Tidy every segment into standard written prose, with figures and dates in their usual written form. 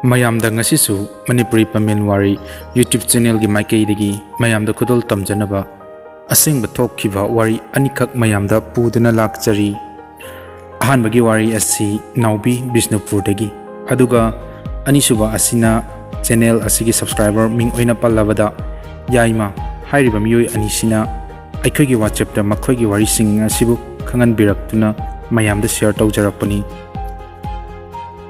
mayamda ngasisu Manipuri Pamen Wari YouTube channel gi maikaidagi mayamda khudol tamjanaba asengba thokhiba wari anikak mayamda puduna lakchari ahanbagi wari asi naubi Bishnupur dagi aduga anisuba asina channel asigi subscriber ming oina pallabada yaima hairiba miyoi anisina aikhogi WhatsApp da makhogi wari sing asibu khangan biraktuna mayamda share tawjarapani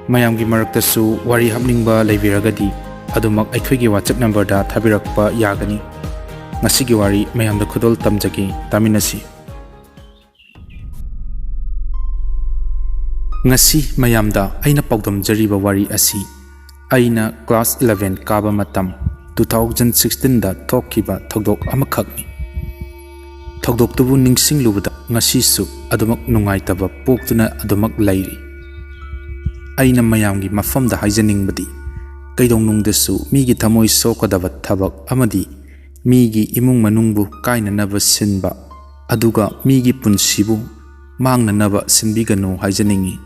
mayamgi maraktasu wari hapningba leibiragadi adumak aikhogi WhatsApp number da thabirakpa yagani ngasigi wari mayamda khudol tamjagi taminasi ngasi mayamda aina pawdam jariba wari asi aina class 11 kaba matam 2016 da thokhiba thodok amakhakni thodok tubu ningsing lubada ngasi su adumak nungaitaba poktuna adumak lairi aina mayamgi mafamda haijaningbadi kaidongnungdasu migi thamoi sokadaba thabak amadi migi imung manungbu kainanaba sinba aduga migi punsibu mangnanaba sinbiganu haijaningi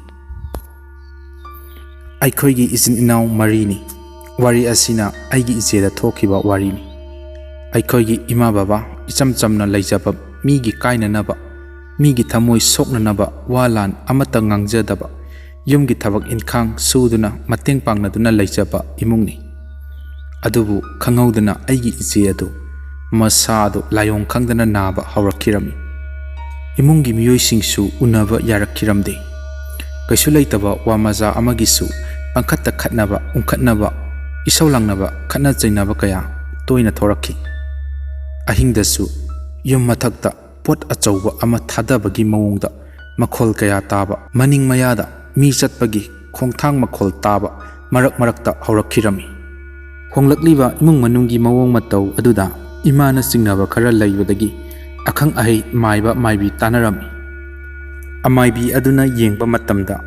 aikhoigi izin inaw marini wari asina aigi ijeda thokhiba warini aikhoigi ima baba ichamchamna leijaba migi kainanaba migi thamoi soknanaba walan amata ngangjadaba yumgi thabak inkhang suduna mateng pangnaduna leijaba imungni adubu khangaudana aigi ije adu masadu layong khangdana naba hawrakhirami imungi miyoisingsu unaba yarakhiramde kaisu leitaba wamaza amagisu pangkhatta khatnaba ungkhatnaba isaulangnaba khatna chainaba kaya toina thorakhi ahingdasu yum mathakta pot achauba ama thadabagi mawongda makhol kaya taba maning mayada mi chatpagi khongthang makhol taba marak marakta hawrakhirami honglakliba imung manunggi mawong matau aduda imana singnaba khara laibadagi akhang ahei maiba maibi tanarami amaibi aduna yengba matamda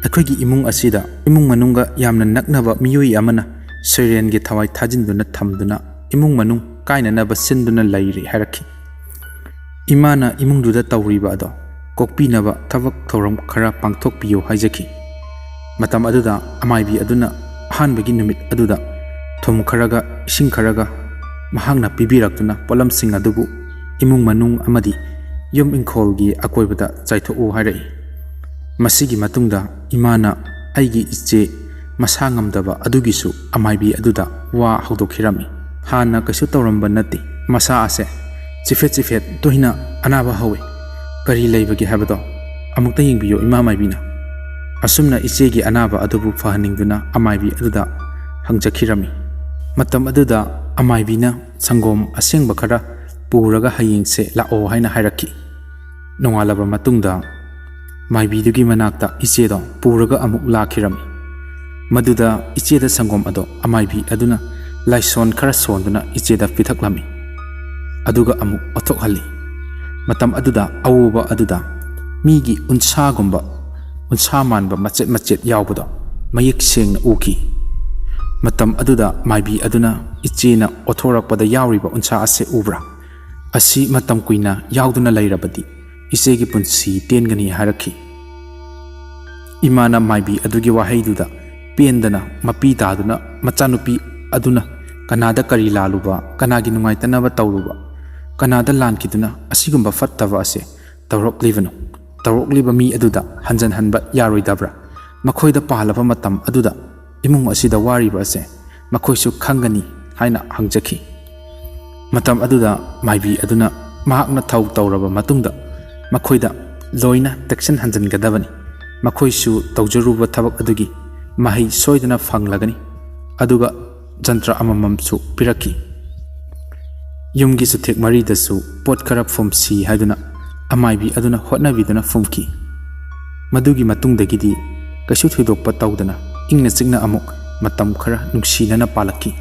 akhoigi imung asida imung manunga yamna naknaba miyoi amana soirengi thawai thajinduna thamduna imung manung kainanaba sinduna lairi harakhi imana imungduda tawriba ado kokpinaba thabak thoram khara pangthokpiyo haijaki matam aduda amaibi aduna ahanbagi numit aduda thom kharaga ising kharaga mahangna pibiraktuna polamsing adubu imung manung amadi yum ingkholgi akoibada chaithou hairai masigi matungda imana aigi iche masangamdaba adugisu amaibi aduda wa hawdokhirami hana kasu tawramba nati masa ase chifet tohina anaba hawe kari leibagi habado amukta yingbiyo ima maibina asumna ichegi anaba adubu fahaningduna amaibi aduda hangjakhirami matam aduda amaibina sangom asengba khara puraga hayingse lao haina hairakhi nongalaba matungda maibidugi manakta ichedo puraga amuk lakhirami maduda icheda sangom ado amaibi aduna laison khara sonduna icheda pithaklami aduga amuk othokhalli matam aduda awuba aduda migi unsa manba macet yawbado mayik sengna uki matam aduda maibi aduna ichena othorakpada yawriba unsa ase ubra asi matam kuina yawduna lairabadi isegi punsi tengani harakhi imana maibi adugi wahaiduda pendana mapi taduna machanupi aduna kanada kari laluba kanagi nungaitanaba tawruba kanada lankiduna asigumba fattaba ase tawrokliba mi aduda hanjan hanba yaroidabra makhoida pahalaba matam aduda imung asida wariba ase makhoisu khangani haina hangjakhi matam aduda maibi aduna mahakna thau tawraba matungda makhoida loina tection hanjan gadabani makhoisu tawjaruba thabak adugi mahai soidana fanglagani aduga jantra amamamsu pirakhi yumgi su thek mari dasu pot khara fomsi haiduna amaibi aduna hotnabiduna fomki madugi matungdagidi kasu thidokpa tawdana ingna chingna amuk matam khara nungsinana palakki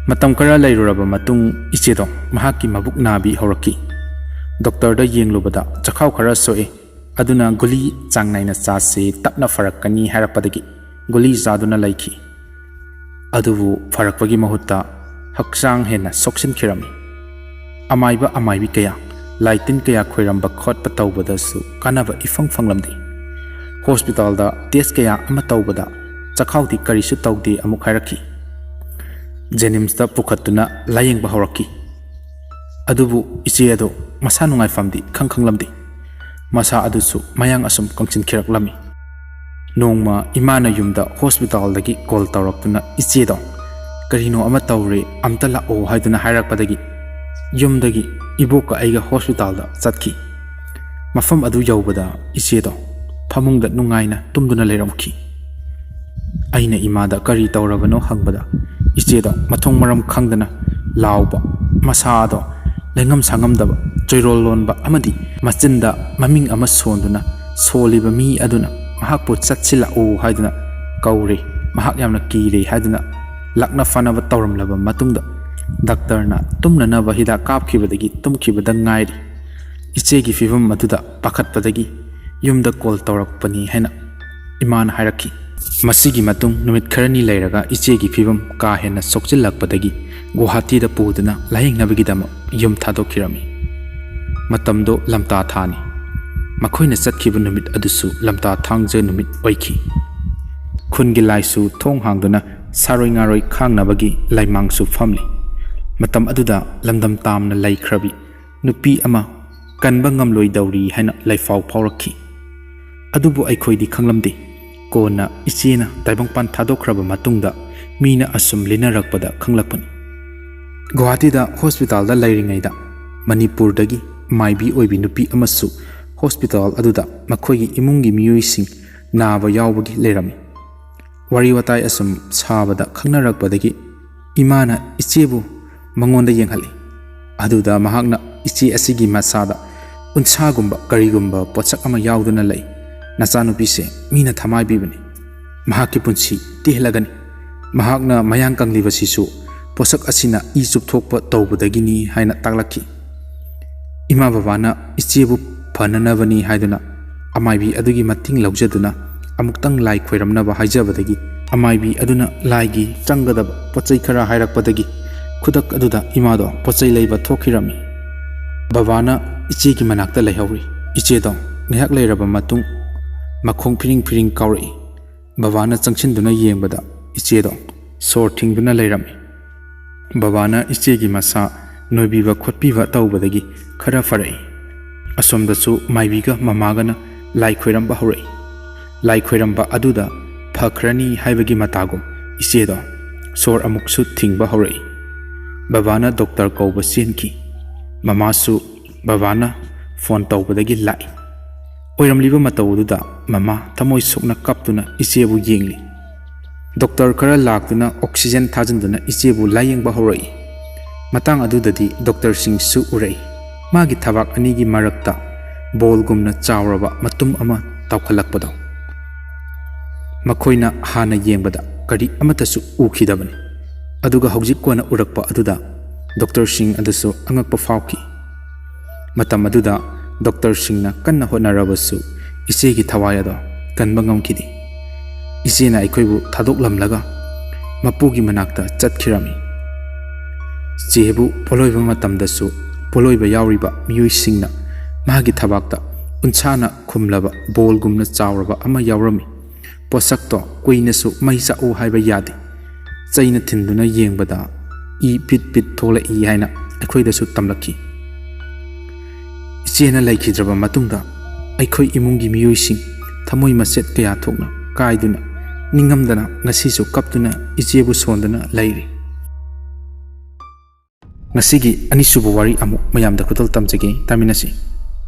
matam khara lairuraba matung ichedo mahaki mabuk nabi hawrakki doctor da yenglubada chakhaw khara soe aduna guli changnaina chase tapna farakani harapadagi guli zaduna laiki adubu farakpagi mahutta hakchang hena soksin khirami amaibi kaya laitin kaya khoiramba khotpa tawbadasu kanaba ifang fanglamdi hospital da test kaya ama tawbada ꯆꯈꯥꯎꯗꯤ ꯀꯔꯤꯁꯨ ꯇꯧꯗꯦ ꯑꯃꯨꯛ ꯍꯥꯏꯔꯛꯈꯤ꯫ ꯖꯦꯅꯤꯝꯁꯇ ꯄꯨꯈꯠꯇꯨꯅ ꯂꯥꯌꯦꯡꯕ ꯍꯧꯔꯛꯈꯤ꯫ ꯑꯗꯨꯕꯨ ꯏꯆꯦ ꯑꯗꯣ ꯃꯁꯥ ꯅꯨꯡꯉꯥꯏꯐꯝꯗꯤ ꯈꯪꯂꯝꯗꯦ꯫ ꯃꯁꯥ ꯑꯗꯨꯁꯨ ꯃꯌꯥꯡ ꯑꯁꯨꯝ ꯀꯪꯁꯤꯟꯈꯤꯔꯛꯂꯝꯃꯤ꯫ ꯅꯣꯡꯃ ꯏꯃꯥꯅ ꯌꯨꯝꯗ ꯍꯣꯁꯄꯤꯇꯥꯜꯗꯒꯤ ꯀꯣꯜ ꯇꯧꯔꯛꯇꯨꯅ ꯏꯆꯦꯗꯣ ꯀꯔꯤꯅꯣ ꯑꯃ ꯇꯧꯔꯦ ꯑꯝꯇ ꯂꯥꯛꯑꯣ ꯍꯥꯏꯗꯨꯅ ꯍꯥꯏꯔꯛꯄꯗꯒꯤ ꯌꯨꯝꯗꯒꯤ ꯏꯕꯣꯛꯀ ꯑꯩꯒ ꯍꯣꯁꯄꯤꯇꯥꯜꯗ ꯆꯠꯈꯤ꯫ ꯃꯐꯝ ꯑꯗꯨ ꯌꯧꯕꯗ ꯏꯆꯦꯗꯣ ꯐꯃꯨꯡꯗ ꯅꯨꯡꯉꯥꯏꯅ ꯇꯨꯝꯗꯨꯅ ꯂꯩꯔꯝꯈꯤ꯫ ꯑꯩꯅ ꯏꯃꯥꯗ ꯀꯔꯤ ꯇꯧꯔꯕꯅꯣ ꯍꯪꯕꯗ ꯏꯆꯦꯗꯣ ꯃꯊꯣꯡ ꯃꯔꯝ ꯈꯪꯗꯅ ꯂꯥꯎꯕ, ꯃꯁꯥꯗꯣ ꯂꯩꯉꯝ ꯁꯥꯉꯝꯗꯕ, ꯆꯣꯏꯔꯣꯜ ꯂꯣꯟꯕ ꯑꯃꯗꯤ ꯃꯆꯤꯟꯗ ꯃꯃꯤꯡ ꯑꯃ ꯁꯣꯟꯗꯨꯅ ꯁꯣꯜꯂꯤꯕ ꯃꯤ ꯑꯗꯨꯅ ꯃꯍꯥꯛꯄꯨ ꯆꯠꯁꯤꯜꯂꯛꯎ ꯍꯥꯏꯗꯨꯅ ꯀꯧꯔꯦ, ꯃꯍꯥꯛ ꯌꯥꯝꯅ ꯀꯤꯔꯦ ꯍꯥꯏꯗꯨꯅ ꯂꯛꯅ ꯐꯅꯕ ꯇꯧꯔꯝꯂꯕ ꯃꯇꯨꯡꯗ ꯗꯥꯛꯇꯔꯅ ꯇꯨꯝꯅꯅꯕ ꯍꯤꯗꯥꯛ ꯀꯥꯞꯈꯤꯕꯗꯒꯤ ꯇꯨꯝꯈꯤꯕꯗ ꯉꯥꯏꯔꯤ꯫ ꯏꯆꯦꯒꯤ ꯐꯤꯕꯝ ꯑꯗꯨꯗ ꯄꯥꯈꯠꯄꯗꯒꯤ ꯌꯨꯝꯗ ꯀꯣꯜ ꯇꯧꯔꯛꯄꯅꯤ ꯍꯥꯏꯅ ꯏꯃꯥꯅ ꯍꯥꯏꯔꯛꯈꯤ꯫ ꯃꯁꯤꯒꯤ ꯃꯇꯨꯡ ꯅꯨꯃꯤꯠ ꯈꯔꯅꯤ ꯂꯩꯔꯒ ꯏꯆꯦꯒꯤ ꯐꯤꯕꯝ ꯀꯥ ꯍꯦꯟꯅ ꯁꯣꯛꯆꯤꯜꯂꯛꯄꯗꯒꯤ ꯒꯨꯋꯥꯍꯥꯇꯤꯗ ꯄꯨꯗꯨꯅ ꯂꯥꯌꯦꯡꯅꯕꯒꯤꯗꯃꯛ ꯌꯨꯝ ꯊꯥꯗꯣꯛꯈꯤꯔꯝꯃꯤ꯫ ꯃꯇꯝꯗꯣ ꯂꯝꯇꯥ ꯊꯥꯅꯤ꯫ ꯃꯈꯣꯏꯅ ꯆꯠꯈꯤꯕ ꯅꯨꯃꯤꯠ ꯑꯗꯨꯁꯨ ꯂꯝꯇꯥ ꯊꯥꯡꯖ ꯅꯨꯃꯤꯠ ꯑꯣꯏꯈꯤ꯫ ꯈꯨꯟꯒꯤ ꯂꯥꯏꯁꯨ ꯊꯣꯡ ꯍꯥꯡꯗꯨꯅ ꯁꯥꯔꯣꯏ ꯉꯥꯔꯣꯏ ꯈꯥꯡꯅꯕꯒꯤ ꯂꯥꯏꯃꯥꯡꯁꯨ ꯐꯝꯂꯤ꯫ ꯃꯇꯝ ꯑꯗꯨꯗ ꯂꯝꯗꯝ ꯇꯥꯝꯅ ꯂꯩꯈ꯭ꯔꯕꯤ ꯅꯨꯄꯤ ꯑꯃ ꯀꯟꯕ ꯉꯝꯂꯣꯏꯗꯧꯔꯤ ꯍꯥꯏꯅ ꯂꯩꯐꯥꯎ ꯐꯥꯎꯔꯛꯈꯤ꯫ ꯑꯗꯨꯕꯨ ꯑꯩꯈꯣꯏꯗꯤ ꯈꯪꯂꯝꯗꯦ꯫ ꯀꯣꯟꯅ ꯏꯆꯦꯅ ꯇꯥꯏꯕꯪꯄꯥꯟ ꯊꯥꯗꯣꯛꯈ꯭ꯔꯕ ꯃꯇꯨꯡꯗ ꯃꯤꯅ ꯑꯁꯨꯝ ꯂꯤꯅꯔꯛꯄꯗ ꯈꯪꯂꯛꯄꯅꯤ꯫ ꯒꯨꯋꯥꯍꯥꯇꯤꯗ ꯍꯣꯁꯄꯤꯇꯥꯜꯗ ꯂꯩꯔꯤꯉꯩꯗ ꯃꯅꯤꯄꯨꯔꯗꯒꯤ ꯃꯥꯏꯕꯤ ꯑꯣꯏꯕꯤ ꯅꯨꯄꯤ ꯑꯃꯁꯨ ꯍꯣꯁꯄꯤꯇꯥꯜ ꯑꯗꯨꯗ ꯃꯈꯣꯏꯒꯤ ꯏꯃꯨꯡꯒꯤ ꯃꯤꯑꯣꯏꯁꯤꯡ ꯅꯥꯕ ꯌꯥꯎꯕꯒꯤ ꯂꯩꯔꯝꯃꯤ꯫ ꯋꯥꯔꯤ ꯋꯥꯇꯥꯏ ꯑꯁꯨꯝ ꯁꯥꯕꯗ ꯈꯪꯅꯔꯛꯄꯗꯒꯤ ꯏꯃꯥꯅ ꯏꯆꯦꯕꯨ ꯃꯉꯣꯟꯗ ꯌꯦꯡꯍꯜꯂꯤ꯫ ꯑꯗꯨꯗ ꯃꯍꯥꯛꯅ ꯏꯆꯦ ꯑꯁꯤꯒꯤ ꯃꯁꯥꯗ ꯎꯟꯁꯥꯒꯨꯝꯕ ꯀꯔꯤꯒꯨꯝꯕ ꯄꯣꯠꯁꯛ ꯑꯃ ꯌꯥꯎꯗꯨꯅ ꯂꯩ꯫ ꯅꯆꯥꯅꯨꯄꯤꯁꯦ ꯃꯤꯅ ꯊꯃꯥꯏꯕꯤꯕꯅꯤ꯫ ꯃꯍꯥꯛꯀꯤ ꯄꯨꯟꯁꯤ ꯇꯦꯜꯂꯒꯅꯤ꯫ ꯃꯍꯥꯛꯅ ꯃꯌꯥꯡ ꯀꯪꯂꯤꯕꯁꯤꯁꯨ ꯄꯣꯠꯁꯛ ꯑꯁꯤꯅ ꯏ ꯆꯨꯞꯊꯣꯛꯄ ꯇꯧꯕꯗꯒꯤꯅꯤ ꯍꯥꯏꯅ ꯇꯥꯛꯂꯛꯈꯤ꯫ ꯏꯃꯥ ꯕꯕꯥꯅ ꯏꯆꯦꯕꯨ ꯐꯅꯅꯕꯅꯤ ꯍꯥꯏꯗꯨꯅ ꯑꯃꯥꯏꯕꯤ ꯑꯗꯨꯒꯤ ꯃꯇꯦꯡ ꯂꯧꯖꯗꯨꯅ ꯑꯃꯨꯛꯇꯪ ꯂꯥꯏ ꯈꯣꯏꯔꯝꯅꯕ ꯍꯥꯏꯖꯕꯗꯒꯤ ꯑꯃꯥꯏꯕꯤ ꯑꯗꯨꯅ ꯂꯥꯏꯒꯤ ꯆꯪꯒꯗꯕ ꯄꯣꯠꯆꯩ ꯈꯔ ꯍꯥꯏꯔꯛꯄꯗꯒꯤ ꯈꯨꯗꯛ ꯑꯗꯨꯗ ꯏꯃꯥꯗꯣ ꯄꯣꯠꯆꯩ ꯂꯩꯕ ꯊꯣꯛꯈꯤꯔꯝꯃꯤ꯫ ꯕꯕꯥꯅ ꯏꯆꯦꯒꯤ ꯃꯅꯥꯛꯇ ꯂꯩꯍꯧꯔꯤ꯫ ꯏꯆꯦꯗꯣ ꯉꯥꯏꯍꯥꯛ ꯂꯩꯔꯕ ꯃꯇꯨꯡ ꯃꯈꯣꯡ ꯐꯤꯔꯤꯡ ꯐꯤꯔꯤꯡ ꯀꯥꯎꯔꯛꯏ꯫ ꯕꯕꯥꯅ ꯆꯪꯁꯤꯟꯗꯨꯅ ꯌꯦꯡꯕꯗ ꯏꯆꯦꯗꯣ ꯁꯣꯔ ꯊꯤꯡꯗꯨꯅ ꯂꯩꯔꯝꯃꯤ꯫ ꯕꯕꯥꯅ ꯏꯆꯦꯒꯤ ꯃꯁꯥ ꯅꯣꯏꯕꯤꯕ ꯈꯣꯠꯄꯤꯕ ꯇꯧꯕꯗꯒꯤ ꯈꯔ ꯐꯔꯛꯏ꯫ ꯑꯁꯣꯝꯗꯁꯨ ꯃꯥꯏꯕꯤꯒ ꯃꯃꯥꯒꯅ ꯂꯥꯏ ꯈꯣꯏꯔꯝꯕ ꯍꯧꯔꯛꯏ꯫ ꯂꯥꯏ ꯈꯣꯏꯔꯝꯕ ꯑꯗꯨꯗ ꯐꯈ꯭ꯔꯅꯤ ꯍꯥꯏꯕꯒꯤ ꯃꯇꯥꯒꯨꯝ ꯏꯆꯦꯗꯣ ꯁꯣꯔ ꯑꯃꯨꯛꯁꯨ ꯊꯤꯡꯕ ꯍꯧꯔꯛꯏ꯫ ꯕꯕꯥꯅ ꯗꯣꯛꯇꯔ ꯀꯧꯕ ꯆꯦꯟꯈꯤ꯫ ꯃꯃꯥꯁꯨ ꯕꯕꯥꯅ ꯐꯣꯟ ꯇꯧꯕꯗꯒꯤ ꯂꯥꯛꯏ꯫ ꯑꯣꯏꯔꯝꯂꯤꯕ ꯃꯇꯧ ꯑꯗꯨꯗ ꯃꯃꯥ ꯊꯃꯣꯏ ꯁꯣꯛꯅ ꯀꯞꯇꯨꯅ ꯏꯆꯦꯕꯨ ꯌꯦꯡꯂꯤ꯫ ꯗꯣꯛꯇꯔ ꯈꯔ ꯂꯥꯛꯇꯨꯅ ꯑꯣꯛꯁꯤꯖꯦꯟ ꯊꯥꯖꯤꯟꯗꯨꯅ ꯏꯆꯦꯕꯨ ꯂꯥꯌꯦꯡꯕ ꯍꯧꯔꯛꯏ꯫ ꯃꯇꯥꯡ ꯑꯗꯨꯗꯗꯤ ꯗꯣꯛꯇꯔꯁꯤꯡꯁꯨ ꯎꯔꯛꯏ꯫ ꯃꯥꯒꯤ ꯊꯕꯥꯛ ꯑꯅꯤꯒꯤ ꯃꯔꯛꯇ ꯕꯣꯜꯒꯨꯝꯅ ꯆꯥꯎꯔꯕ ꯃꯇꯨꯝ ꯑꯃ ꯇꯥꯎꯈꯠꯂꯛꯄꯗꯣ ꯃꯈꯣꯏꯅ ꯍꯥꯟꯅ ꯌꯦꯡꯕꯗ ꯀꯔꯤ ꯑꯃꯠꯇꯁꯨ ꯎꯈꯤꯗꯕꯅꯤ꯫ ꯑꯗꯨꯒ ꯍꯧꯖꯤꯛ ꯀꯣꯟꯅ ꯎꯔꯛꯄ ꯑꯗꯨꯗ ꯗꯣꯛꯇꯔꯁꯤꯡ ꯑꯗꯨꯁꯨ ꯑꯉꯛꯄ ꯐꯥꯎꯈꯤ꯫ ꯃꯇꯝ ꯑꯗꯨꯗ ꯗꯣꯛꯇꯔꯁꯤꯡꯅ ꯀꯟꯅ ꯍꯣꯠꯅꯔꯕꯁꯨ ꯏꯆꯦꯒꯤ ꯊꯋꯥꯏ ꯑꯗꯣ ꯀꯟꯕ ꯉꯝꯈꯤꯗꯦ꯫ ꯏꯆꯦꯅ ꯑꯩꯈꯣꯏꯕꯨ ꯊꯥꯗꯣꯛꯂꯝꯂꯒ ꯃꯄꯨꯒꯤ ꯃꯅꯥꯛꯇ ꯆꯠꯈꯤꯔꯝꯃꯤ꯫ ꯆꯦꯕꯨ ꯄꯣꯂꯣꯏꯕ ꯃꯇꯝꯗꯁꯨ ꯄꯣꯂꯣꯏꯕ ꯌꯥꯎꯔꯤꯕ ꯃꯤꯑꯣꯏꯁꯤꯡꯅ ꯃꯥꯒꯤ ꯊꯕꯥꯛꯇ ꯎꯟꯁꯥꯅ ꯈꯨꯝꯂꯕ ꯕꯣꯜꯒꯨꯝꯅ ꯆꯥꯎꯔꯕ ꯑꯃ ꯌꯥꯎꯔꯝꯃꯤ꯫ ꯄꯣꯠꯁꯛꯇꯣ ꯀꯨꯏꯅꯁꯨ ꯃꯩ ꯆꯥꯛꯎ ꯍꯥꯏꯕ ꯌꯥꯗꯦ꯫ ꯆꯩꯅ ꯊꯤꯟꯗꯨꯅ ꯌꯦꯡꯕꯗ ꯏ ꯄꯤꯠ ꯄꯤꯠ ꯊꯣꯛꯂꯛꯏ ꯍꯥꯏꯅ ꯑꯩꯈꯣꯏꯗꯁꯨ ꯇꯝꯂꯛꯈꯤ꯫ ꯏꯆꯦꯅ ꯂꯩꯈꯤꯗ꯭ꯔꯕ ꯃꯇꯨꯡꯗ ꯑꯩꯈꯣꯏ ꯏꯃꯨꯡꯒꯤ ꯃꯤꯑꯣꯏꯁꯤꯡ ꯊꯃꯣꯏ ꯃꯆꯦꯠ ꯀꯌꯥ ꯊꯣꯛꯅ ꯀꯥꯏꯗꯨꯅ ꯅꯤꯡꯉꯝꯗꯅ ꯉꯁꯤꯁꯨ ꯀꯞꯇꯨꯅ ꯏꯆꯦꯕꯨ ꯁꯣꯟꯗꯨꯅ ꯂꯩꯔꯤ꯫ ꯉꯁꯤꯒꯤ ꯑꯅꯤꯁꯨꯕ ꯋꯥꯔꯤ ꯑꯃꯨꯛ ꯃꯌꯥꯝꯗ ꯈꯨꯗꯣꯜ ꯇꯝꯖꯒꯦ, ꯇꯥꯃꯤꯟꯅꯁꯤ꯫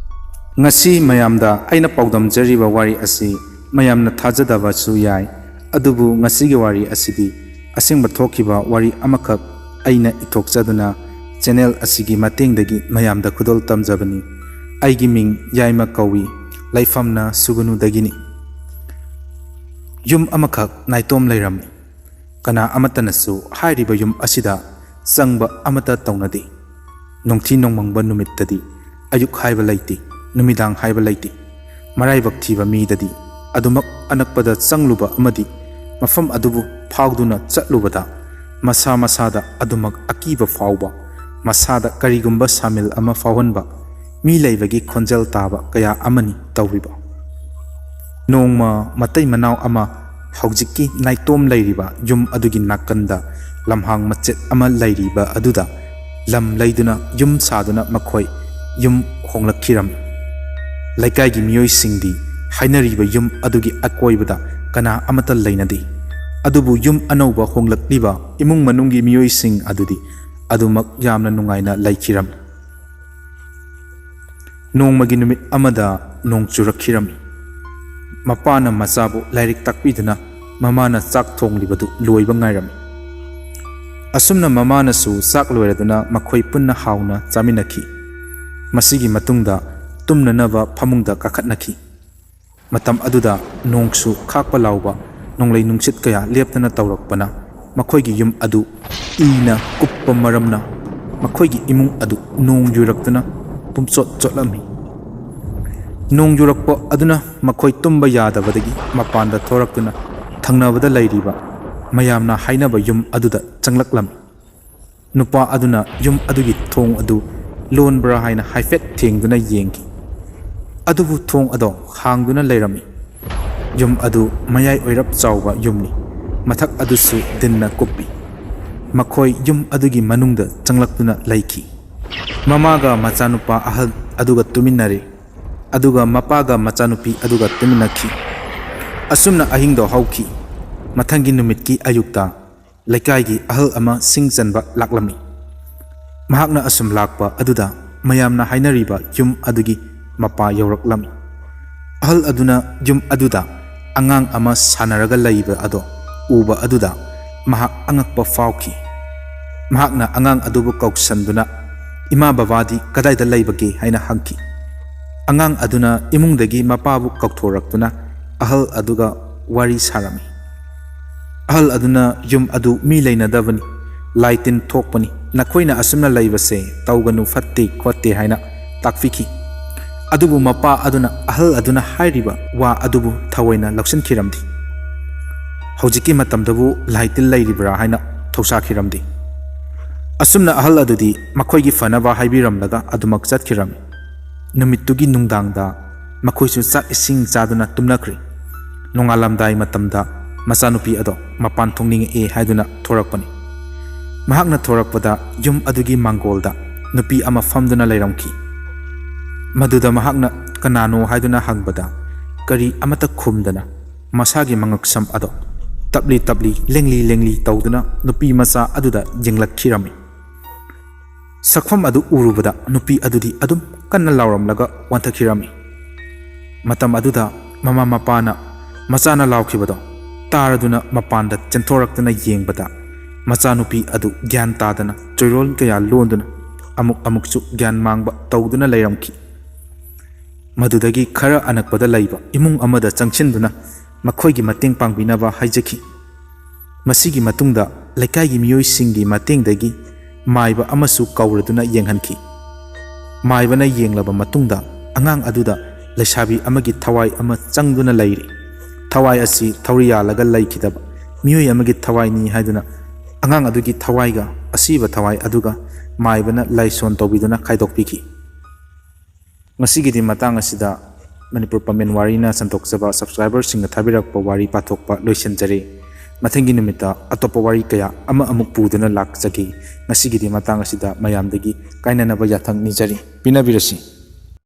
ꯉꯁꯤ ꯃꯌꯥꯝꯗ ꯑꯩꯅ ꯄꯥꯎꯗꯝꯖꯔꯤꯕ ꯋꯥꯔꯤ ꯑꯁꯤ ꯃꯌꯥꯝꯅ ꯊꯥꯖꯗꯕꯁꯨ ꯌꯥꯏ꯫ ꯑꯗꯨꯕꯨ ꯉꯁꯤꯒꯤ ꯋꯥꯔꯤ ꯑꯁꯤꯗꯤ ꯑꯁꯦꯡꯕ ꯊꯣꯛꯈꯤꯕ ꯋꯥꯔꯤ ꯑꯃꯈꯛ ꯑꯩꯅ ꯏꯊꯣꯛꯆꯗꯨꯅ ꯆꯦꯅꯦꯜ ꯑꯁꯤꯒꯤ ꯃꯇꯦꯡꯗꯒꯤ ꯃꯌꯥꯝꯗ ꯈꯨꯗꯣꯜ ꯇꯝꯖꯕꯅꯤ꯫ ꯑꯩꯒꯤ ꯃꯤꯡ ꯌꯥꯏꯃ ꯀꯧꯏ, ꯂꯩꯐꯝꯅ ꯁꯨꯒꯨꯅꯨꯗꯒꯤꯅꯤ꯫ ꯌꯨꯝ ꯑꯃꯈꯛ ꯅꯥꯏꯇꯣꯝ ꯂꯩꯔꯝꯃꯤ꯫ ꯀꯅꯥ ꯑꯃꯠꯇꯅꯁꯨ ꯍꯥꯏꯔꯤꯕ ꯌꯨꯝ ꯑꯁꯤꯗ ꯆꯪꯕ ꯑꯃꯠꯇ ꯇꯧꯅꯗꯦ꯫ ꯅꯣꯡꯊꯤ ꯅꯣꯡꯃꯪꯕ ꯅꯨꯃꯤꯠꯇꯗꯤ ꯑꯌꯨꯛ ꯍꯥꯏꯕ ꯂꯩꯇꯦ, ꯅꯨꯃꯤꯗꯥꯡ ꯍꯥꯏꯕ ꯂꯩꯇꯦ꯫ ꯃꯔꯥꯏꯕꯛ ꯊꯤꯕ ꯃꯤꯗꯗꯤ ꯑꯗꯨꯃꯛ ꯑꯅꯛꯄꯗ ꯆꯪꯂꯨꯕ ꯑꯃꯗꯤ ꯃꯐꯝ ꯑꯗꯨꯕꯨ ꯐꯥꯎꯗꯨꯅ ꯆꯠꯂꯨꯕꯗ ꯃꯁꯥ ꯃꯁꯥꯗ ꯑꯗꯨꯃꯛ ꯑꯀꯤꯕ ꯐꯥꯎꯕ, ꯃꯁꯥꯗ ꯀꯔꯤꯒꯨꯝꯕ ꯁꯥꯃꯤꯜ ꯑꯃ ꯐꯥꯎꯍꯟꯕ ꯃꯤ ꯂꯩꯕꯒꯤ ꯈꯣꯟꯖꯦꯜ ꯇꯥꯕ ꯀꯌా ꯑꯃꯅꯤ ꯇꯧꯔꯤꯕ꯫ ꯅꯣꯡꯃ ꯃꯇꯩ ꯃꯅꯥꯎ ꯑꯃ ꯍꯧꯖꯤꯛꯀꯤ ꯅꯥꯏꯇꯣꯝ ꯂꯩꯔꯤꯕ ꯌꯨꯝ ꯑꯗꯨꯒꯤ ꯅꯥꯀꯟꯗ ꯂꯝꯍꯥꯡ ꯃꯆꯦꯠ ꯑꯃ ꯂꯩꯔꯤꯕ ꯑꯗꯨꯗ ꯂꯝ ꯂꯩꯗꯨꯅ ꯌꯨꯝ ꯁꯥꯗꯨꯅ ꯃꯈꯣꯏ ꯌꯨꯝ ꯍꯣꯡꯂꯛꯈꯤꯔꯝꯃꯤ꯫ ꯂꯩꯀꯥꯏꯒꯤ ꯃꯤꯑꯣꯏꯁꯤꯡꯗꯤ ꯍꯥꯏꯅꯔꯤꯕ ꯌꯨꯝ ꯑꯗꯨꯒꯤ ꯑꯀꯣꯏꯕꯗ ꯀꯅꯥ ꯑꯃꯠꯇ ꯂꯩꯅꯗꯦ꯫ ꯑꯗꯨꯕꯨ ꯌꯨꯝ ꯑꯅꯧꯕ ꯍꯣꯡꯂꯛꯂꯤꯕ ꯏꯃꯨꯡ ꯃꯅꯨꯡꯒꯤ ꯃꯤꯑꯣꯏꯁꯤꯡ ꯑꯗꯨꯗꯤ ꯑꯗꯨꯃꯛ ꯌꯥꯝꯅ ꯅꯨꯡꯉꯥꯏꯅ ꯂꯩꯈꯤꯔꯝꯃꯤ꯫ ꯅꯣꯡꯃꯒꯤ ꯅꯨꯃꯤꯠ ꯑꯃꯗ ꯅꯣꯡ ꯆꯨꯔꯛꯈꯤꯔꯝꯃꯤ꯫ ꯃꯄꯥꯅ ꯃꯆꯥꯕꯨ ꯂꯥꯏꯔꯤꯛ ꯇꯥꯛꯄꯤꯗꯨꯅ ꯃꯃꯥꯅ ꯆꯥꯛ ꯊꯣꯡꯂꯤꯕꯗꯨ ꯂꯣꯏꯕ ꯉꯥꯏꯔꯝꯃꯤ꯫ ꯑꯁꯨꯝꯅ ꯃꯃꯥꯅꯁꯨ ꯆꯥꯛ ꯂꯣꯏꯔꯗꯨꯅ ꯃꯈꯣꯏ ꯄꯨꯟꯅ ꯍꯥꯎꯅ ꯆꯥꯃꯤꯟꯅꯈꯤ꯫ ꯃꯁꯤꯒꯤ ꯃꯇꯨꯡꯗ ꯇꯨꯝꯅꯅꯕ ꯐꯃꯨꯡꯗ ꯀꯥꯈꯠꯅꯈꯤ꯫ ꯃꯇꯝ ꯑꯗꯨꯗ ꯅꯣꯡꯁꯨ ꯈꯥꯛꯄ ꯂꯥꯎꯕ ꯅꯣꯡꯂꯩ ꯅꯨꯡꯁꯤꯠ ꯀꯌꯥ ꯂꯦꯞꯇꯅ ꯇꯧꯔꯛꯄꯅ ꯃꯈꯣꯏꯒꯤ ꯌꯨꯝ ꯑꯗꯨ ꯏꯅ ꯀꯨꯞꯄ ꯃꯔꯝꯅ ꯃꯈꯣꯏꯒꯤ ꯏꯃꯨꯡ ꯑꯗꯨ ꯅꯣꯡ ꯌꯨꯔꯛꯇꯨꯅ ꯄꯨꯝꯆꯣꯠ ꯆꯣꯠꯂꯝꯃꯤ꯫ ꯅꯣꯡ ꯌꯨꯔꯛꯄ ꯑꯗꯨꯅ ꯃꯈꯣꯏ ꯇꯨꯝꯕ ꯌꯥꯗꯕꯗꯒꯤ ꯃꯄꯥꯟꯗ ꯊꯣꯔꯛꯇꯨꯅ ꯊꯪꯅꯕꯗ ꯂꯩꯔꯤꯕ ꯃꯌꯥꯝꯅ ꯍꯥꯏꯅꯕ ꯌꯨꯝ ꯑꯗꯨꯗ ꯆꯪꯂꯛꯂꯝꯃꯤ꯫ ꯅꯨꯄꯥ ꯑꯗꯨꯅ ꯌꯨꯝ ꯑꯗꯨꯒꯤ ꯊꯣꯡ ꯑꯗꯨ ꯂꯣꯟꯕ꯭ꯔꯥ ꯍꯥꯏꯅ ꯍꯥꯏꯐꯦꯠ ꯊꯦꯡꯗꯨꯅ ꯌꯦꯡꯈꯤ꯫ ꯑꯗꯨꯕꯨ ꯊꯣꯡ ꯑꯗꯣ ꯍꯥꯡꯗꯨꯅ ꯂꯩꯔꯝꯃꯤ꯫ ꯌꯨꯝ ꯑꯗꯨ ꯃꯌꯥꯏ ꯑꯣꯏꯔꯞ ꯆꯥꯎꯕ ꯌꯨꯝꯅꯤ꯫ ꯃꯊꯛ ꯑꯗꯨꯁꯨ ꯗꯤꯟꯅ ꯀꯨꯞꯄꯤ꯫ ꯃꯈꯣꯏ ꯌꯨꯝ ꯑꯗꯨꯒꯤ ꯃꯅꯨꯡꯗ ꯆꯪꯂꯛꯇꯨꯅ ꯂꯩꯈꯤ꯫ ꯃꯃꯥꯒ ꯃꯆꯥꯅꯨꯄꯥ ꯑꯍꯜ ꯑꯗꯨꯒ ꯇꯨꯃꯤꯟꯅꯔꯦ, ꯑꯗꯨꯒ ꯃꯄꯥꯒ ꯃꯆꯥꯅꯨꯄꯤ ꯑꯗꯨꯒ ꯇꯨꯃꯤꯟꯅꯈꯤ꯫ ꯑꯁꯨꯝꯅ ꯑꯍꯤꯡꯗꯣ ꯍꯧꯈꯤ꯫ ꯃꯊꯪꯒꯤ ꯅꯨꯃꯤꯠꯀꯤ ꯑꯌꯨꯛꯇ ꯂꯩꯀꯥꯏꯒꯤ ꯑꯍꯜ ꯑꯃ ꯁꯤꯡ ꯆꯟꯕ ꯂꯥꯛꯂꯝꯃꯤ꯫ ꯃꯍꯥꯛꯅ ꯑꯁꯨꯝ ꯂꯥꯛꯄ ꯑꯗꯨꯗ ꯃꯌꯥꯝꯅ ꯍꯥꯏꯅꯔꯤꯕ ꯌꯨꯝ ꯑꯗꯨꯒꯤ ꯃꯄꯥ ꯌꯧꯔꯛꯂꯝꯃꯤ꯫ ꯑꯍꯜ ꯑꯗꯨꯅ ꯌꯨꯝ ꯑꯗꯨꯗ ꯑꯉꯥꯡ ꯑꯃ ꯁꯥꯟꯅꯔꯒ ꯂꯩꯕ ꯑꯗꯣ ꯎꯕ ꯑꯗꯨꯗ ꯃꯍꯥꯛ ꯑꯉꯛꯄ ꯐꯥꯎꯈꯤ꯫ ꯃꯍꯥꯛꯅ ꯑꯉꯥꯡ ꯑꯗꯨꯕꯨ ꯀꯧꯁꯟꯗꯨꯅ ꯏꯃꯥ ꯕꯕꯥꯗꯤ ꯀꯗꯥꯏꯗ ꯂꯩꯕꯒꯦ ꯍꯥꯏꯅ ꯍꯪꯈꯤ꯫ ꯑꯉꯥꯡ ꯑꯗꯨꯅ ꯏꯃꯨꯡꯗꯒꯤ ꯃꯄꯥꯕꯨ ꯀꯧꯊꯣꯔꯛꯇꯨꯅ ꯑꯍꯜ ꯑꯗꯨꯒ ꯋꯥꯔꯤ ꯁꯥꯔꯝꯃꯤ꯫ ꯑꯍꯜ ꯑꯗꯨꯅ ꯌꯨꯝ ꯑꯗꯨ ꯃꯤ ꯂꯩꯅꯗꯕꯅꯤ, ꯂꯥꯏ ꯇꯤꯟ ꯊꯣꯛꯄꯅꯤ, ꯅꯈꯣꯏꯅ ꯑꯁꯨꯝꯅ ꯂꯩꯕꯁꯦ ꯇꯧꯒꯅꯨ, ꯐꯠꯇꯦ ꯈꯣꯠꯇꯦ ꯍꯥꯏꯅ ꯇꯥꯛꯄꯤꯈꯤ꯫ ꯑꯗꯨꯕꯨ ꯃꯄꯥ ꯑꯗꯨꯅ ꯑꯍꯜ ꯑꯗꯨꯅ ꯍꯥꯏꯔꯤꯕ ꯋꯥ ꯑꯗꯨꯕꯨ ꯊꯑꯣꯏꯅ ꯂꯧꯁꯤꯟꯈꯤꯔꯝꯗꯦ꯫ ꯍꯧꯖꯤꯛꯀꯤ ꯃꯇꯝꯗꯕꯨ ꯂꯥꯏ ꯇꯤꯟ ꯂꯩꯔꯤꯕ꯭ꯔꯥ ꯍꯥꯏꯅ ꯊꯧꯁꯥꯈꯤꯔꯝꯗꯦ꯫ ꯑꯁꯨꯝꯅ ꯑꯍꯜ ꯑꯗꯨꯗꯤ ꯃꯈꯣꯏꯒꯤ ꯐꯅꯕ ꯍꯥꯏꯕꯤꯔꯝꯂꯒ ꯑꯗꯨꯃꯛ ꯆꯠꯈꯤꯔꯝꯃꯤ꯫ ꯅꯨꯃꯤꯠꯇꯨꯒꯤ ꯅꯨꯡꯗꯥꯡꯗ ꯃꯈꯣꯏꯁꯨ ꯆꯥꯛ ꯏꯁꯤꯡ ꯆꯥꯗꯨꯅ ꯇꯨꯝꯅꯈ꯭ꯔꯦ꯫ ꯅꯣꯡꯉꯥꯜꯂꯝꯗꯥꯏ ꯃꯇꯝꯗ ꯃꯆꯥꯅꯨꯄꯤ ꯑꯗꯣ ꯃꯄꯥꯟ ꯊꯣꯛꯅꯤꯡꯉꯛꯑꯦ ꯍꯥꯏꯗꯨꯅ ꯊꯣꯔꯛꯄꯅꯤ꯫ ꯃꯍꯥꯛꯅ ꯊꯣꯔꯛꯄꯗ ꯌꯨꯝ ꯑꯗꯨꯒꯤ ꯃꯥꯡꯒꯣꯜꯗ ꯅꯨꯄꯤ ꯑꯃ ꯐꯝꯗꯨꯅ ꯂꯩꯔꯝꯈꯤ꯫ ꯃꯗꯨꯗ ꯃꯍꯥꯛꯅ ꯀꯅꯥꯅꯣ ꯍꯥꯏꯗꯨꯅ ꯍꯪꯕꯗ ꯀꯔꯤ ꯑꯃꯠꯇ ꯈꯨꯝꯗꯅ ꯃꯁꯥꯒꯤ ꯃꯉꯛꯁꯝ ꯑꯗꯣ ꯇꯞꯂꯤ ꯇꯞꯂꯤ ꯂꯦꯡꯂꯤ ꯂꯦꯡꯂꯤ ꯇꯧꯗꯨꯅ ꯅꯨꯄꯤ ꯃꯆꯥ ꯑꯗꯨꯗ ꯌꯦꯡꯂꯛꯈꯤꯔꯝꯃꯤ꯫ ꯁꯛꯐꯝ ꯑꯗꯨ ꯎꯔꯨꯕꯗ ꯅꯨꯄꯤ ꯑꯗꯨꯗꯤ ꯑꯗꯨꯝ ꯀꯟꯅ ꯂꯥꯎꯔꯝꯂꯒ ꯋꯥꯟꯊꯈꯤꯔꯝꯃꯤ꯫ ꯃꯇꯝ ꯑꯗꯨꯗ ꯃꯃꯥ ꯃꯄꯥꯅ ꯃꯆꯥꯅ ꯂꯥꯎꯈꯤꯕꯗꯣ ꯇꯥꯔꯗꯨꯅ ꯃꯄꯥꯟꯗ ꯆꯦꯟꯊꯣꯔꯛꯇꯨꯅ ꯌꯦꯡꯕꯗ ꯃꯆꯥꯅꯨꯄꯤ ꯑꯗꯨ ꯒ꯭ꯌꯥꯟ ꯇꯥꯗꯅ ꯆꯣꯏꯔꯣꯜ ꯀꯌꯥ ꯂꯣꯟꯗꯨꯅ ꯑꯃꯨꯛꯁꯨ ꯒ꯭ꯌꯥꯟ ꯃꯥꯡꯕ ꯇꯧꯗꯨꯅ ꯂꯩꯔꯝꯈꯤ꯫ ꯃꯗꯨꯗꯒꯤ ꯈꯔ ꯑꯅꯛꯄꯗ ꯂꯩꯕ ꯏꯃꯨꯡ ꯑꯃꯗ ꯆꯪꯁꯤꯟꯗꯨꯅ ꯃꯈꯣꯏꯒꯤ ꯃꯇꯦꯡ ꯄꯥꯡꯕꯤꯅꯕ ꯍꯥꯏꯖꯈꯤ꯫ ꯃꯁꯤꯒꯤ ꯃꯇꯨꯡꯗ ꯂꯩꯀꯥꯏꯒꯤ ꯃꯤꯑꯣꯏꯁꯤꯡꯒꯤ ꯃꯇꯦꯡꯗꯒꯤ ꯃꯥꯏꯕ ꯑꯃꯁꯨ ꯀꯧꯔꯗꯨꯅ ꯌꯦꯡꯍꯟꯈꯤ꯫ ꯃꯥꯏꯕꯅ ꯌꯦꯡꯂꯕ ꯃꯇꯨꯡꯗ ꯑꯉꯥꯡ ꯑꯗꯨꯗ ꯂꯩꯁꯥꯕꯤ ꯑꯃꯒꯤ ꯊꯋꯥꯏ ꯑꯃ ꯆꯪꯗꯨꯅ ꯂꯩꯔꯤ꯫ ꯊꯋꯥꯏ ꯑꯁꯤ ꯊꯧꯔꯤ ꯌꯥꯜꯂꯒ ꯂꯩꯈꯤꯗꯕ ꯃꯤꯑꯣꯏ ꯑꯃꯒꯤ ꯊꯋꯥꯏꯅꯤ ꯍꯥꯏꯗꯨꯅ ꯑꯉꯥꯡ ꯑꯗꯨꯒꯤ ꯊꯋꯥꯏꯒ ꯑꯁꯤꯕ ꯊꯋꯥꯏ ꯑꯗꯨꯒ ꯃꯥꯏꯕꯅ ꯂꯥꯏꯁꯣꯟ ꯇꯧꯕꯤꯗꯨꯅ ꯈꯥꯏꯗꯣꯛꯄꯤꯈꯤ꯫ ꯉꯁꯤꯒꯤꯗꯤ ꯃꯇꯥꯡ ꯑꯁꯤꯗ ꯃꯅꯤꯄꯨꯔ ꯄꯥꯃꯦꯟ ꯋꯥꯔꯤꯅ ꯁꯟꯗꯣꯛꯆꯕ ꯁꯕꯁꯀ꯭ꯔꯥꯏꯕꯔꯁꯤꯡꯅ ꯊꯥꯕꯤꯔꯛꯄ ꯋꯥꯔꯤ ꯄꯥꯊꯣꯛꯄ ꯂꯣꯏꯁꯤꯟꯖꯔꯦ꯫ ꯃꯊꯪꯒꯤ ꯅꯨꯃꯤꯠꯇ ꯑꯇꯣꯞꯄ ꯋꯥꯔꯤ ꯀꯌꯥ ꯑꯃꯨꯛ ꯄꯨꯗꯨꯅ ꯂꯥꯛꯆꯒꯦ꯫ ꯉꯁꯤꯒꯤꯗꯤ ꯃꯇꯥꯡ ꯑꯁꯤꯗ ꯃꯌꯥꯝꯗꯒꯤ ꯀꯥꯏꯅꯅꯕ ꯌꯥꯊꯪ ꯅꯤꯖꯔꯤ꯫ ꯄꯤꯅꯕꯤꯔꯁꯤ꯫